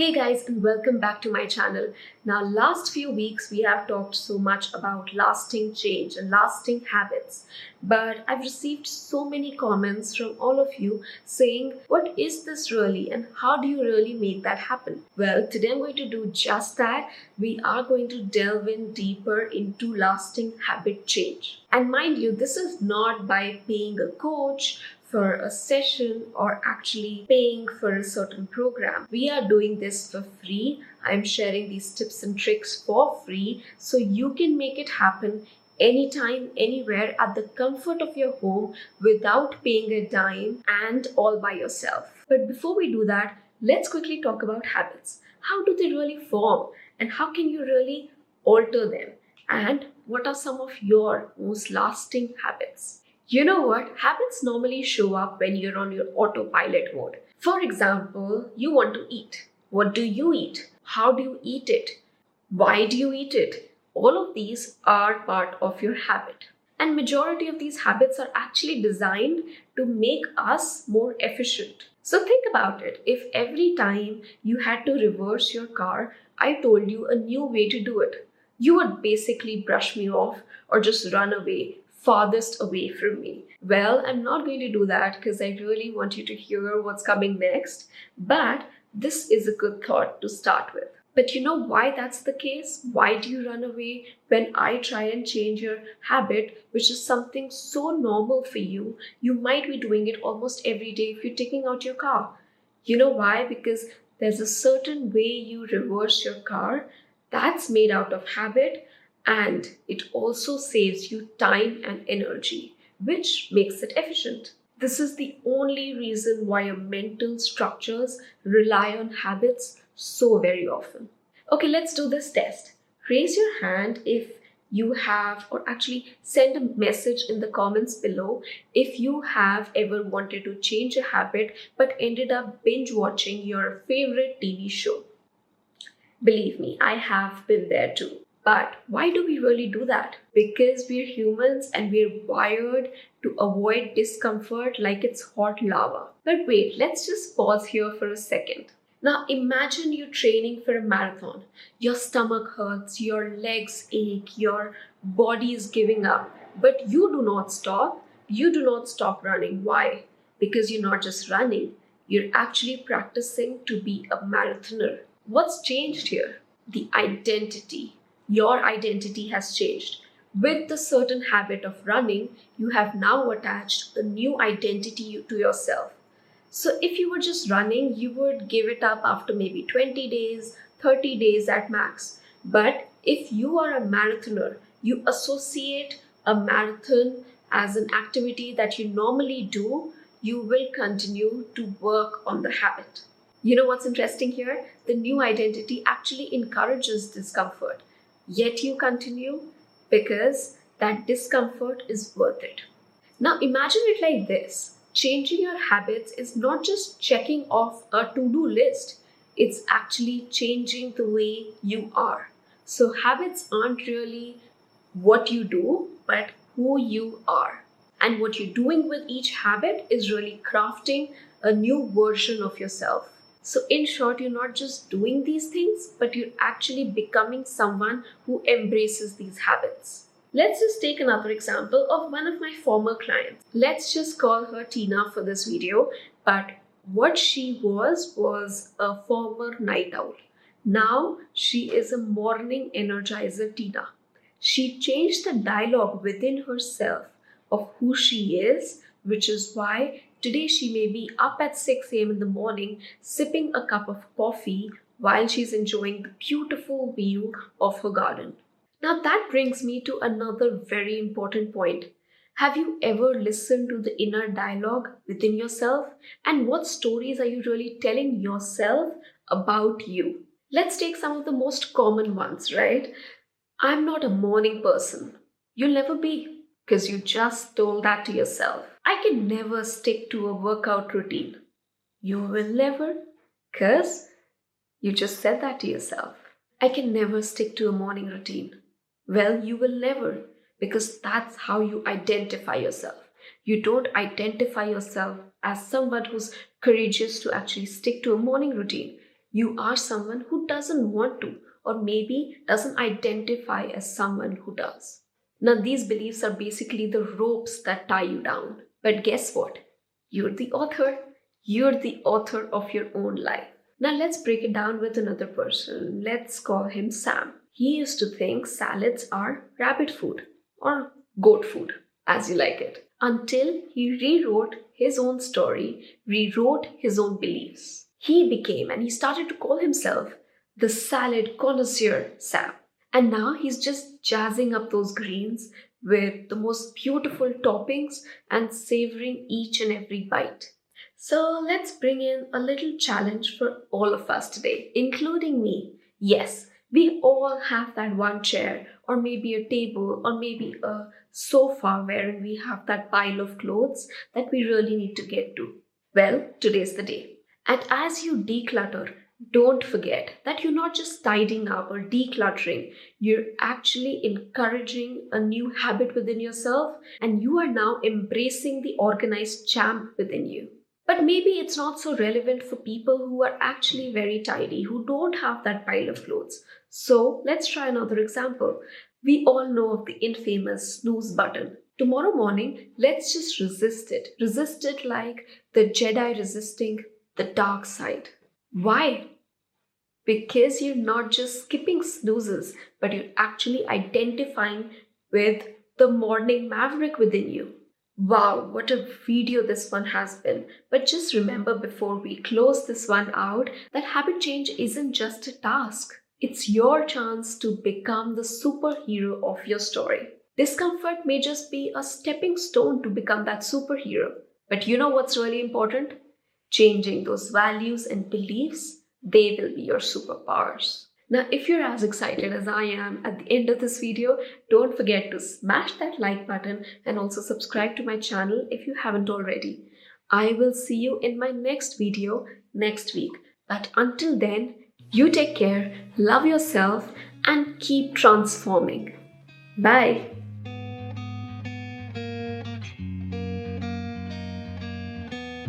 Hey guys, and welcome back to my channel. Now, last few weeks we have talked so much about lasting change and lasting habits, but I've received so many comments from all of you saying, what is this really and how do you really make that happen? Well, today I'm going to do just that. We are going to delve in deeper into lasting habit change. And mind you, this is not by paying a coach for a session or actually paying for a certain program. We are doing this for free. I'm sharing these tips and tricks for free so you can make it happen anytime, anywhere at the comfort of your home without paying a dime and all by yourself. But before we do that, let's quickly talk about habits. How do they really form and how can you really alter them? And what are some of your most lasting habits? You know what? Habits normally show up when you're on your autopilot mode. For example, you want to eat. What do you eat? How do you eat it? Why do you eat it? All of these are part of your habit. And majority of these habits are actually designed to make us more efficient. So think about it. If every time you had to reverse your car, I told you a new way to do it, you would basically brush me off or just run away farthest away from me. Well, I'm not going to do that because I really want you to hear what's coming next. But this is a good thought to start with. But you know why that's the case? Why do you run away when I try and change your habit, which is something so normal for you? You might be doing it almost every day if you're taking out your car. You know why? Because there's a certain way you reverse your car that's made out of habit, and it also saves you time and energy, which makes it efficient. This is the only reason why your mental structures rely on habits so very often. Okay, let's do this test. Raise your hand if you have, or actually send a message in the comments below if you have ever wanted to change a habit but ended up binge watching your favorite TV show. Believe me, I have been there too. But why do we really do that? Because we're humans and we're wired to avoid discomfort like it's hot lava. But wait, let's just pause here for a second. Now imagine you're training for a marathon. Your stomach hurts, your legs ache, your body is giving up. But you do not stop. You do not stop running. Why? Because you're not just running, you're actually practicing to be a marathoner. What's changed here? The identity. Your identity has changed. With the certain habit of running, you have now attached a new identity to yourself. So if you were just running, you would give it up after maybe 20 days, 30 days at max. But if you are a marathoner, you associate a marathon as an activity that you normally do, you will continue to work on the habit. You know what's interesting here? The new identity actually encourages discomfort. Yet you continue because that discomfort is worth it. Now imagine it like this. Changing your habits is not just checking off a to-do list. It's actually changing the way you are. So habits aren't really what you do, but who you are. And what you're doing with each habit is really crafting a new version of yourself. So in short, you're not just doing these things, but you're actually becoming someone who embraces these habits. Let's just take another example of one of my former clients. Let's just call her Tina for this video, but what she was a former night owl. Now she is a morning energizer Tina. She changed the dialogue within herself of who she is, which is why today she may be up at 6 a.m. in the morning sipping a cup of coffee while she's enjoying the beautiful view of her garden. Now that brings me to another very important point. Have you ever listened to the inner dialogue within yourself? And what stories are you really telling yourself about you? Let's take some of the most common ones, right? I'm not a morning person. You'll never be, because you just told that to yourself. I can never stick to a workout routine. You will never, because you just said that to yourself. I can never stick to a morning routine. Well, you will never, because that's how you identify yourself. You don't identify yourself as someone who's courageous to actually stick to a morning routine. You are someone who doesn't want to, or maybe doesn't identify as someone who does. Now, these beliefs are basically the ropes that tie you down. But guess what? You're the author. You're the author of your own life. Now, let's break it down with another person. Let's call him Sam. He used to think salads are rabbit food or goat food, as you like it, until he rewrote his own story, rewrote his own beliefs. He became and he started to call himself the salad connoisseur Sam. And now he's just jazzing up those greens with the most beautiful toppings and savoring each and every bite. So let's bring in a little challenge for all of us today, including me. Yes, we all have that one chair, or maybe a table, or maybe a sofa wherein we have that pile of clothes that we really need to get to. Well, today's the day. And as you declutter, don't forget that you're not just tidying up or decluttering, you're actually encouraging a new habit within yourself, and you are now embracing the organized champ within you. But maybe it's not so relevant for people who are actually very tidy, who don't have that pile of clothes. So let's try another example. We all know of the infamous snooze button. Tomorrow morning, let's just resist it. Resist it like the Jedi resisting the dark side. Why? Because you're not just skipping snoozes, but you're actually identifying with the morning maverick within you. Wow, what a video this one has been. But just remember before we close this one out that habit change isn't just a task. It's your chance to become the superhero of your story. Discomfort may just be a stepping stone to become that superhero. But you know what's really important? Changing those values and beliefs, they will be your superpowers. Now, if you're as excited as I am at the end of this video, don't forget to smash that like button and also subscribe to my channel if you haven't already. I will see you in my next video next week. But until then, you take care, love yourself, and keep transforming. Bye.